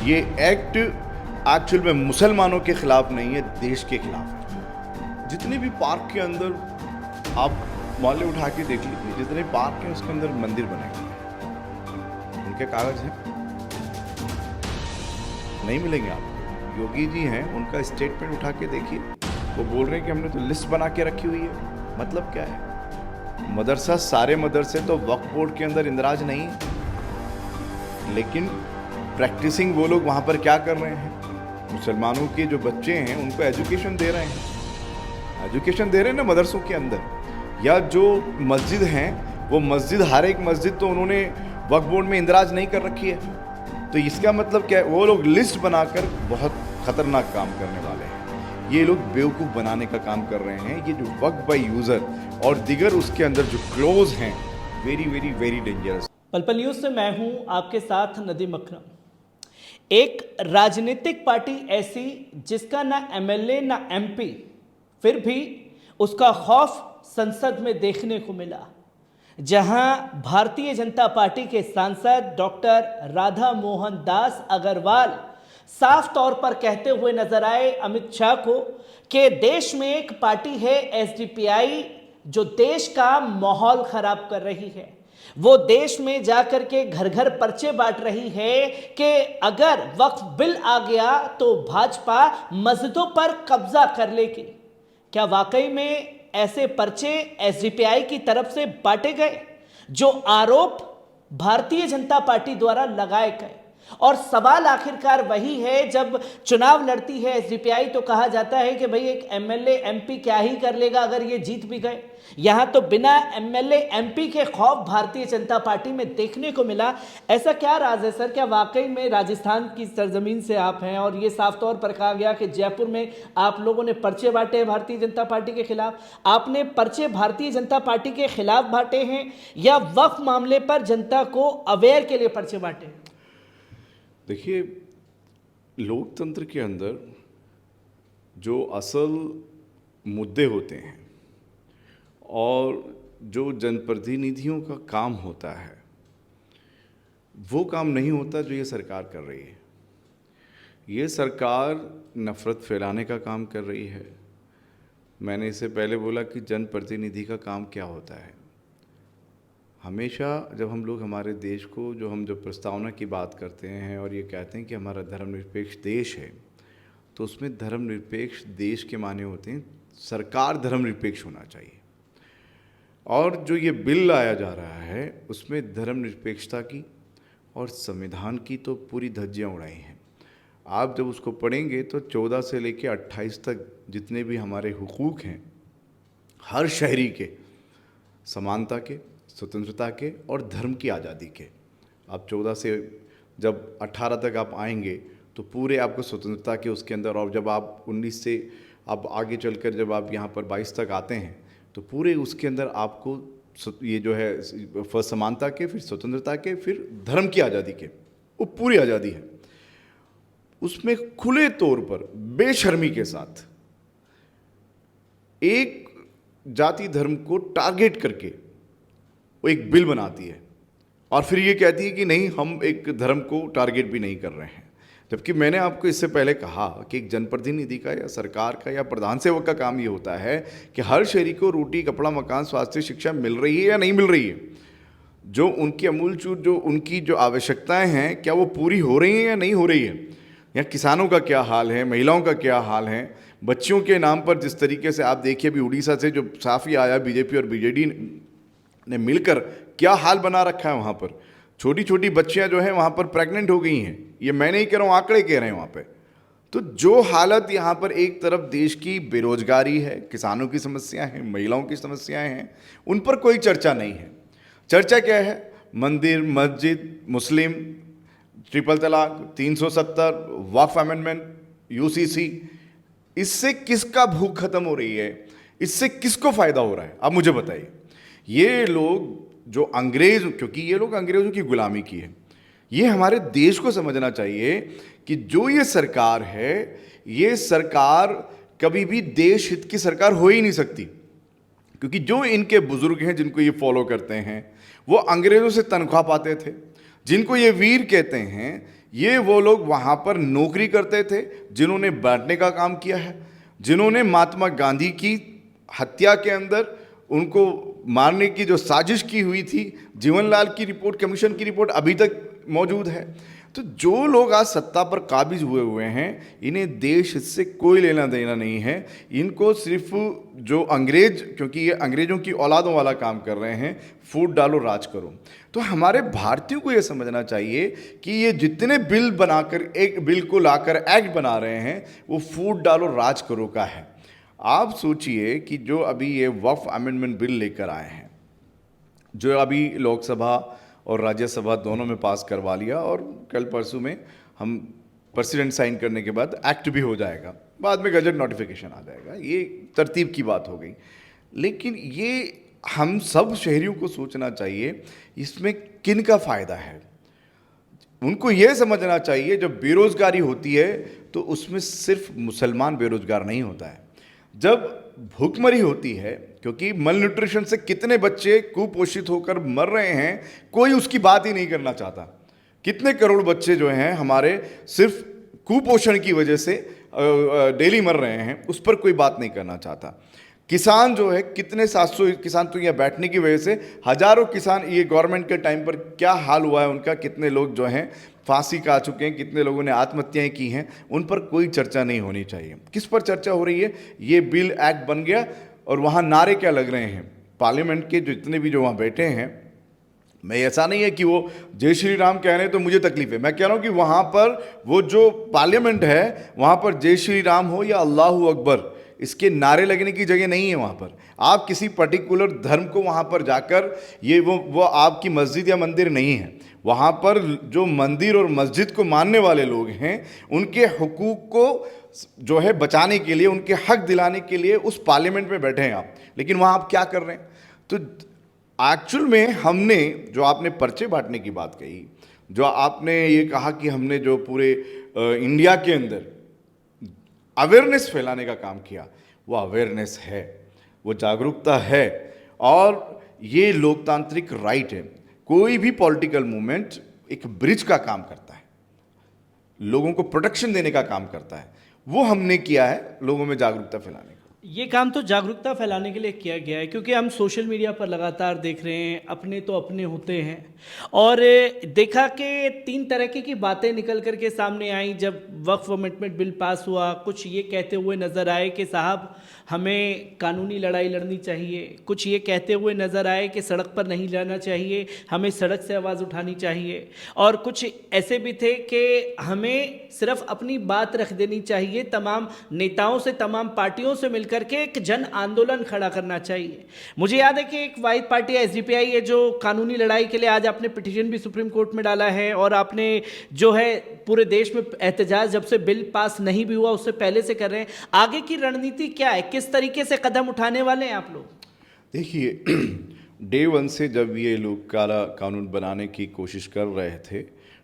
ये act actual में मुसलमानों के खिलाफ नहीं है, देश के खिलाफ है। जितने भी पार्क के अंदर आप मोहल्ले उठा के देख लीजिए, जितने पार्क हैं उसके अंदर मंदिर बने हुए हैं, उनके कागज हैं, नहीं मिलेंगे आपको। योगी जी हैं, उनका स्टेटमेंट उठा के देखिए, वो बोल रहे हैं कि हमने तो लिस्ट बना के रखी हुई है। मतलब क्या है? मदरसा, सारे मदरसे तो वक्फ बोर्ड के अंदर इंदराज नहीं है, लेकिन प्रैक्टिसिंग वो लोग वहाँ पर क्या कर रहे हैं? मुसलमानों के जो बच्चे हैं उनको एजुकेशन दे रहे हैं, एजुकेशन दे रहे हैं ना मदरसों के अंदर। या जो मस्जिद हैं, वो मस्जिद, हर एक मस्जिद तो उन्होंने वक्फ बोर्ड में इंदराज नहीं कर रखी है। तो इसका मतलब क्या है? वो लोग लिस्ट बनाकर बहुत खतरनाक काम करने वाले हैं। ये लोग बेवकूफ़ बनाने का काम कर रहे हैं। ये जो वक्फ बाय यूज़र और दिगर उसके अंदर जो क्लोज हैं, वेरी वेरी वेरी डेंजरस। पल पल न्यूज़ से मैं हूं आपके साथ नदीम अकरम। एक राजनीतिक पार्टी ऐसी जिसका ना एमएलए ना एमपी, फिर भी उसका खौफ संसद में देखने को मिला, जहां भारतीय जनता पार्टी के सांसद डॉक्टर राधा मोहन दास अग्रवाल साफ तौर पर कहते हुए नजर आए अमित शाह को कि देश में एक पार्टी है एसडीपीआई जो देश का माहौल खराब कर रही है। वो देश में जाकर के घर घर पर्चे बांट रही है कि अगर वक्फ बिल आ गया तो भाजपा मस्जिदों पर कब्जा कर लेगी। क्या वाकई में ऐसे पर्चे एसडीपीआई की तरफ से बांटे गए जो आरोप भारतीय जनता पार्टी द्वारा लगाए गए? और सवाल आखिरकार वही है, जब चुनाव लड़ती है एसडीपीआई तो कहा जाता है कि भाई एक एमएलए एमपी क्या ही कर लेगा अगर ये जीत भी गए। यहां तो बिना एमएलए एमपी के खौफ भारतीय जनता पार्टी में देखने को मिला। ऐसा क्या राज है सर? क्या वाकई में राजस्थान की सरजमीन से आप हैं और ये साफ तौर पर कहा गया कि जयपुर में आप लोगों ने पर्चे बांटे हैं भारतीय जनता पार्टी के खिलाफ? आपने पर्चे भारतीय जनता पार्टी के खिलाफ बांटे हैं या वक्फ मामले पर जनता को अवेयर के लिए पर्चे बांटे? देखिए, लोकतंत्र के अंदर जो असल मुद्दे होते हैं और जो जनप्रतिनिधियों का काम होता है, वो काम नहीं होता जो ये सरकार कर रही है। ये सरकार नफ़रत फैलाने का काम कर रही है। मैंने इससे पहले बोला कि जनप्रतिनिधि का काम क्या होता है। हमेशा जब हम लोग हमारे देश को, जो हम जब प्रस्तावना की बात करते हैं और ये कहते हैं कि हमारा धर्मनिरपेक्ष देश है, तो उसमें धर्मनिरपेक्ष देश के माने होते हैं सरकार धर्मनिरपेक्ष होना चाहिए। और जो ये बिल लाया जा रहा है उसमें धर्मनिरपेक्षता की और संविधान की तो पूरी धज्जियाँ उड़ाई हैं। आप जब उसको पढ़ेंगे तो 14 से लेकर 28 तक जितने भी हमारे हुकूक हैं हर शहरी के, समानता के, स्वतंत्रता के और धर्म की आज़ादी के, आप 14 से जब 18 तक आप आएंगे तो पूरे आपको स्वतंत्रता के उसके अंदर, और जब आप 19 से आप आगे चलकर जब आप यहाँ पर 22 तक आते हैं तो पूरे उसके अंदर आपको ये जो है फर्स्ट समानता के, फिर स्वतंत्रता के, फिर धर्म की आज़ादी के, वो पूरी आज़ादी है। उसमें खुले तौर पर बेशर्मी के साथ एक जाति धर्म को टारगेट करके वो एक बिल बनाती है और फिर ये कहती है कि नहीं, हम एक धर्म को टारगेट भी नहीं कर रहे हैं। जबकि मैंने आपको इससे पहले कहा कि एक जनप्रतिनिधि का या सरकार का या प्रधान सेवक का काम ये होता है कि हर शहरी को रोटी, कपड़ा, मकान, स्वास्थ्य, शिक्षा मिल रही है या नहीं मिल रही है। जो उनकी अमूलचूल जो उनकी जो आवश्यकताएं हैं, क्या वो पूरी हो रही हैं या नहीं हो रही है। या किसानों का क्या हाल है, महिलाओं का क्या हाल है, बच्चियों के नाम पर जिस तरीके से आप देखिए अभी उड़ीसा से जो साफी आया, बीजेपी और बीजेडी ने मिलकर क्या हाल बना रखा है। वहाँ पर छोटी छोटी बच्चियाँ जो हैं वहाँ पर प्रेग्नेंट हो गई हैं। ये मैं नहीं कह रहा हूँ, आंकड़े कह रहे हैं वहाँ पे। तो जो हालत यहाँ पर, एक तरफ देश की बेरोजगारी है, किसानों की समस्या है, महिलाओं की समस्याएं हैं, उन पर कोई चर्चा नहीं है। चर्चा क्या है? मंदिर, मस्जिद, मुस्लिम, ट्रिपल तलाक, 370, वक्फ अमेंडमेंट, यूसीसी। इससे किसका भूख खत्म हो रही है? इससे किसको फायदा हो रहा है? आप मुझे बताइए। ये लोग जो अंग्रेज, क्योंकि ये लोग अंग्रेजों की गुलामी की है, ये हमारे देश को समझना चाहिए कि जो ये सरकार है, ये सरकार कभी भी देश हित की सरकार हो ही नहीं सकती। क्योंकि जो इनके बुजुर्ग हैं जिनको ये फॉलो करते हैं, वो अंग्रेजों से तनख्वाह पाते थे। जिनको ये वीर कहते हैं, ये वो लोग वहाँ पर नौकरी करते थे जिन्होंने बांटने का काम किया है, जिन्होंने महात्मा गांधी की हत्या के अंदर उनको मारने की जो साजिश की हुई थी, जीवनलाल की रिपोर्ट, कमीशन की रिपोर्ट अभी तक मौजूद है। तो जो लोग आज सत्ता पर काबिज हुए हैं, इन्हें देश से कोई लेना देना नहीं है। इनको सिर्फ जो अंग्रेज, क्योंकि ये अंग्रेजों की औलादों वाला काम कर रहे हैं, फूट डालो राज करो। तो हमारे भारतीयों को ये समझना चाहिए कि ये जितने बिल बनाकर, एक बिल को लाकर एक्ट बना रहे हैं, वो फूट डालो राज करो का है। आप सोचिए कि जो अभी ये वक्फ अमेंडमेंट बिल लेकर आए हैं, जो अभी लोकसभा और राज्यसभा दोनों में पास करवा लिया, और कल परसों में हम प्रेसिडेंट साइन करने के बाद एक्ट भी हो जाएगा, बाद में गजट नोटिफिकेशन आ जाएगा। ये तरतीब की बात हो गई। लेकिन ये हम सब शहरियों को सोचना चाहिए इसमें किन का फ़ायदा है। उनको ये समझना चाहिए जब बेरोज़गारी होती है तो उसमें सिर्फ मुसलमान बेरोज़गार नहीं होता है। जब भूखमरी होती है, क्योंकि मल न्यूट्रिशन से कितने बच्चे कुपोषित होकर मर रहे हैं, कोई उसकी बात ही नहीं करना चाहता। कितने करोड़ बच्चे जो हैं हमारे सिर्फ कुपोषण की वजह से डेली मर रहे हैं, उस पर कोई बात नहीं करना चाहता। किसान जो है, कितने 700 किसान तो यहाँ बैठने की वजह से हजारों किसान, ये गवर्नमेंट के टाइम पर क्या हाल हुआ है उनका, कितने लोग जो हैं फांसी का चुके हैं, कितने लोगों ने आत्महत्याएं की हैं, उन पर कोई चर्चा नहीं होनी चाहिए। किस पर चर्चा हो रही है? ये बिल एक्ट बन गया और वहाँ नारे क्या लग रहे हैं पार्लियामेंट के जितने भी जो वहाँ बैठे हैं। मैं ऐसा नहीं है कि वो जय श्री राम कह रहे हैं तो मुझे तकलीफ है, मैं कह रहा हूँ कि वहाँ पर वो जो पार्लियामेंट है वहाँ पर जय श्री राम हो या अल्लाहू अकबर, इसके नारे लगने की जगह नहीं है। वहाँ पर आप किसी पर्टिकुलर धर्म को वहाँ पर जाकर, ये वो आपकी मस्जिद या मंदिर नहीं है। वहाँ पर जो मंदिर और मस्जिद को मानने वाले लोग हैं, उनके हुकूक को जो है बचाने के लिए, उनके हक दिलाने के लिए उस पार्लियामेंट में बैठे हैं आप। लेकिन वहाँ आप क्या कर रहे हैं? तो एक्चुअल में हमने जो आपने पर्चे बांटने की बात कही, जो आपने ये कहा कि हमने जो पूरे इंडिया के अंदर अवेयरनेस फैलाने का काम किया, वो अवेयरनेस है, वो जागरूकता है, और ये लोकतांत्रिक राइट है। कोई भी पॉलिटिकल मूवमेंट एक ब्रिज का काम करता है, लोगों को प्रोटेक्शन देने का काम करता है। वो हमने किया है, लोगों में जागरूकता फैलाने का। ये काम तो जागरूकता फैलाने के लिए किया गया है, क्योंकि हम सोशल मीडिया पर लगातार देख रहे हैं, अपने तो अपने होते हैं, और देखा कि 3 तरह की बातें निकल कर के सामने आई जब वक्फ अमेंडमेंट बिल पास हुआ। कुछ ये कहते हुए नज़र आए कि साहब हमें कानूनी लड़ाई लड़नी चाहिए, कुछ ये कहते हुए नज़र आए कि सड़क पर नहीं जाना चाहिए, हमें सड़क से आवाज़ उठानी चाहिए, और कुछ ऐसे भी थे कि हमें सिर्फ अपनी बात रख देनी चाहिए, तमाम नेताओं से, तमाम पार्टियों से मिलकर के एक जन आंदोलन खड़ा करना चाहिए। मुझे याद है कि एक वाहिद पार्टी एसडीपीआई है जो कानूनी लड़ाई के लिए आज आपने पिटीशन भी सुप्रीम कोर्ट में डाला है, और आपने जो है पूरे देश में एहतजाज जब से बिल पास नहीं भी हुआ उससे पहले से कर रहे हैं। आगे की रणनीति क्या है, किस तरीके से कदम उठाने वाले हैं आप लोग? देखिए, डे 1 से जब ये लोग काला कानून बनाने की कोशिश कर रहे थे,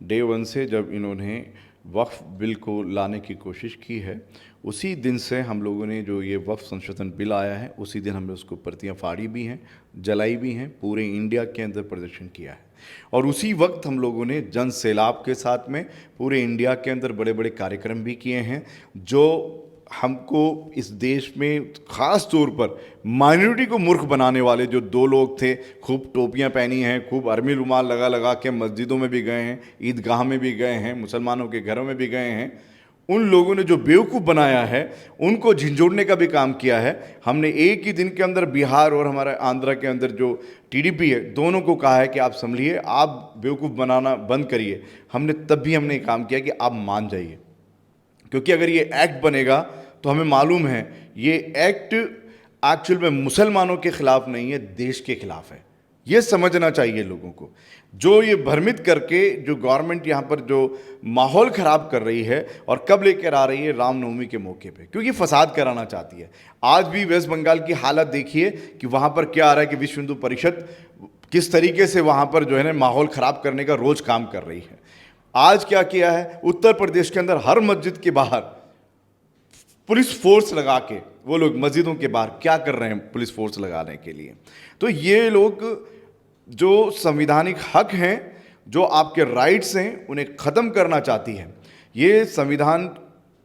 डे 1 से जब इन्होंने वक्फ बिल को लाने की कोशिश की है, उसी दिन से हम लोगों ने जो ये वक्फ संशोधन बिल आया है, उसी दिन हमने उसको प्रतियां फाड़ी भी हैं, जलाई भी हैं, पूरे इंडिया के अंदर प्रदर्शन किया है। और उसी वक्त हम लोगों ने जन सैलाब के साथ में पूरे इंडिया के अंदर बड़े बड़े कार्यक्रम भी किए हैं, जो हमको इस देश में ख़ास तौर पर माइनॉरिटी को मूर्ख बनाने वाले जो 2 लोग थे, खूब टोपियां पहनी हैं, खूब अरमी रुमाल लगा लगा के मस्जिदों में भी गए हैं, ईदगाह में भी गए हैं, मुसलमानों के घरों में भी गए हैं, उन लोगों ने जो बेवकूफ़ बनाया है उनको झिंझोड़ने का भी काम किया है। हमने एक ही दिन के अंदर बिहार और हमारा आंध्रा के अंदर जो टीडीपी है, दोनों को कहा है कि आप संभलिए, आप बेवकूफ़ बनाना बंद करिए। तब भी हमने काम किया कि आप मान जाइए, क्योंकि अगर ये एक्ट बनेगा तो हमें मालूम है ये एक्ट एक्चुअल में मुसलमानों के खिलाफ नहीं है, देश के खिलाफ है। ये समझना चाहिए लोगों को। जो ये भ्रमित करके जो गवर्नमेंट यहाँ पर जो माहौल ख़राब कर रही है, और कब लेकर आ रही है, रामनवमी के मौके पे, क्योंकि फसाद कराना चाहती है। आज भी वेस्ट बंगाल की हालत देखिए कि वहाँ पर क्या आ रहा है कि विश्व हिंदू परिषद किस तरीके से वहाँ पर जो है ना माहौल ख़राब करने का रोज़ काम कर रही है। आज क्या किया है, उत्तर प्रदेश के अंदर हर मस्जिद के बाहर पुलिस फोर्स लगा के, वो लोग मस्जिदों के बाहर क्या कर रहे हैं पुलिस फोर्स लगाने के लिए। तो ये लोग जो संविधानिक हक हैं, जो आपके राइट्स हैं उन्हें ख़त्म करना चाहती है। ये संविधान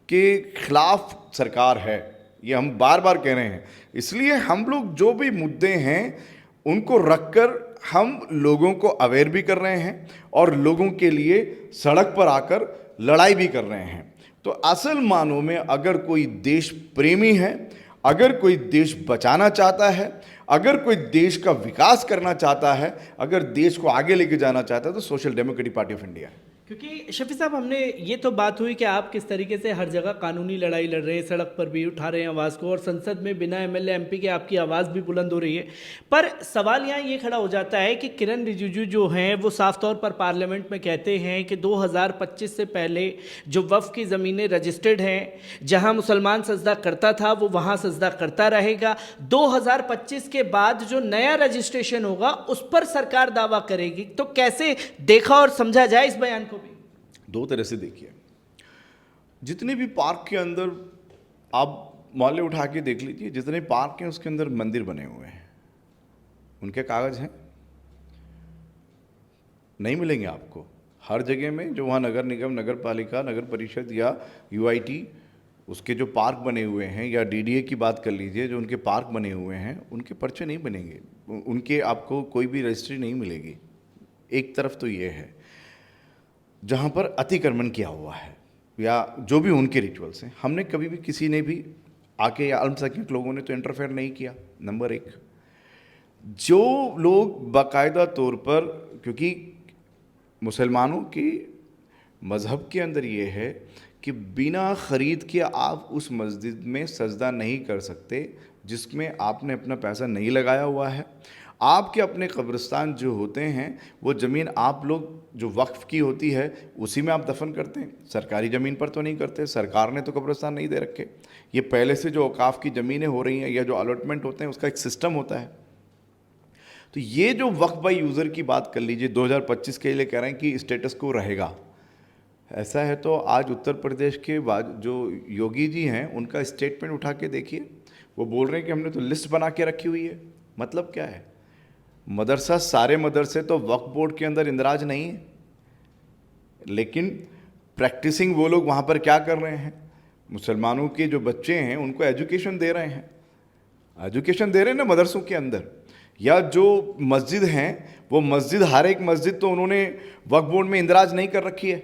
के खिलाफ सरकार है, ये हम बार बार कह रहे हैं। इसलिए हम लोग जो भी मुद्दे हैं उनको रखकर हम लोगों को अवेयर भी कर रहे हैं और लोगों के लिए सड़क पर आकर लड़ाई भी कर रहे हैं। तो असल मानों में अगर कोई देश प्रेमी है, अगर कोई देश बचाना चाहता है, अगर कोई देश का विकास करना चाहता है, अगर देश को आगे लेके जाना चाहता है, तो social democratic party of India है। क्योंकि शफी साहब, हमने ये तो बात हुई कि आप किस तरीके से हर जगह कानूनी लड़ाई लड़ रहे हैं, सड़क पर भी उठा रहे हैं आवाज़ को, और संसद में बिना एमएलए एमपी के आपकी आवाज़ भी बुलंद हो रही है। पर सवाल यहाँ ये खड़ा हो जाता है कि किरण रिजिजू जो हैं वो साफ तौर पर पार्लियामेंट में कहते हैं कि 2025 से पहले जो वक्फ की ज़मीनें रजिस्टर्ड हैं, जहाँ मुसलमान सजदा करता था वो वहाँ सजदा करता रहेगा। 2025 के बाद जो नया रजिस्ट्रेशन होगा उस पर सरकार दावा करेगी। तो कैसे देखा और समझा जाए इस बयान को? दो तरह से देखिए, जितने भी पार्क के अंदर आप मोहल्ले उठा के देख लीजिए, जितने पार्क हैं उसके अंदर मंदिर बने हुए हैं, उनके कागज हैं? नहीं मिलेंगे आपको। हर जगह में जो वहाँ नगर निगम, नगर पालिका, नगर परिषद या यूआईटी उसके जो पार्क बने हुए हैं, या डीडीए की बात कर लीजिए, जो उनके पार्क बने हुए हैं उनके पर्चे नहीं बनेंगे, उनके आपको कोई भी रजिस्ट्री नहीं मिलेगी। एक तरफ तो ये है जहाँ पर अतिक्रमण किया हुआ है या जो भी उनके रिचुअल्स हैं, हमने कभी भी किसी ने भी आके, या अल्पसंख्यक लोगों ने तो इंटरफेयर नहीं किया। नंबर एक, जो लोग बाकायदा तौर पर, क्योंकि मुसलमानों के मज़हब के अंदर ये है कि बिना ख़रीद के आप उस मस्जिद में सजदा नहीं कर सकते जिसमें आपने अपना पैसा नहीं लगाया हुआ है। आपके अपने कब्रिस्तान जो होते हैं वो ज़मीन आप लोग जो वक्फ़ की होती है उसी में आप दफन करते हैं, सरकारी ज़मीन पर तो नहीं करते। सरकार ने तो कब्रिस्तान नहीं दे रखे, ये पहले से जो औकाफ़ की ज़मीनें हो रही हैं या जो अलॉटमेंट होते हैं उसका एक सिस्टम होता है। तो ये जो वक्फ बाय यूज़र की बात कर लीजिए, 2025 के लिए कह रहे हैं कि स्टेटस को रहेगा, ऐसा है तो आज उत्तर प्रदेश के बाद जो योगी जी हैं उनका स्टेटमेंट उठा के देखिए, वो बोल रहे हैं कि हमने तो लिस्ट बना के रखी हुई है। मतलब क्या है? मदरसा, सारे मदरसे तो वक्फ बोर्ड के अंदर इंदराज नहीं है, लेकिन प्रैक्टिसिंग वो लोग वहाँ पर क्या कर रहे हैं, मुसलमानों के जो बच्चे हैं उनको एजुकेशन दे रहे हैं, एजुकेशन दे रहे हैं ना मदरसों के अंदर। या जो मस्जिद हैं वो मस्जिद, हर एक मस्जिद तो उन्होंने वक्फ बोर्ड में इंदराज नहीं कर रखी है।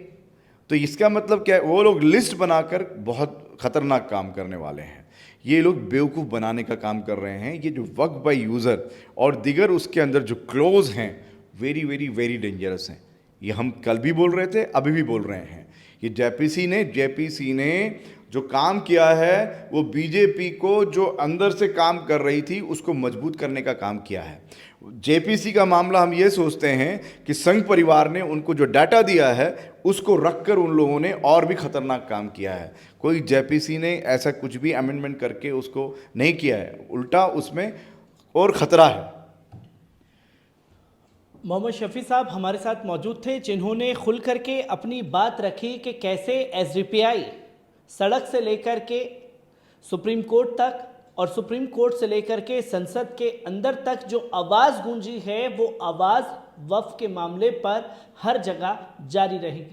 तो इसका मतलब क्या है? वो लोग लिस्ट बनाकर बहुत ख़तरनाक काम करने वाले हैं। ये लोग बेवकूफ़ बनाने का काम कर रहे हैं। ये जो वक्फ बाय यूज़र और दिगर उसके अंदर जो क्लोज हैं, वेरी वेरी वेरी डेंजरस हैं। ये हम कल भी बोल रहे थे, अभी भी बोल रहे हैं। ये जेपीसी ने जो काम किया है वो बीजेपी को जो अंदर से काम कर रही थी उसको मजबूत करने का काम किया है। जेपीसी का मामला हम ये सोचते हैं कि संघ परिवार ने उनको जो डाटा दिया है उसको रखकर उन लोगों ने और भी खतरनाक काम किया है। कोई जेपीसी ने ऐसा कुछ भी अमेंडमेंट करके उसको नहीं किया है, उल्टा उसमें और ख़तरा है। मोहम्मद शफी साहब हमारे साथ मौजूद थे, जिन्होंने खुल करके अपनी बात रखी कि कैसे एसडीपीआई सड़क से लेकर के सुप्रीम कोर्ट तक और सुप्रीम कोर्ट से लेकर के संसद के अंदर तक जो आवाज़ गूंजी है वो आवाज़ वक्फ के मामले पर हर जगह जारी रहेगी।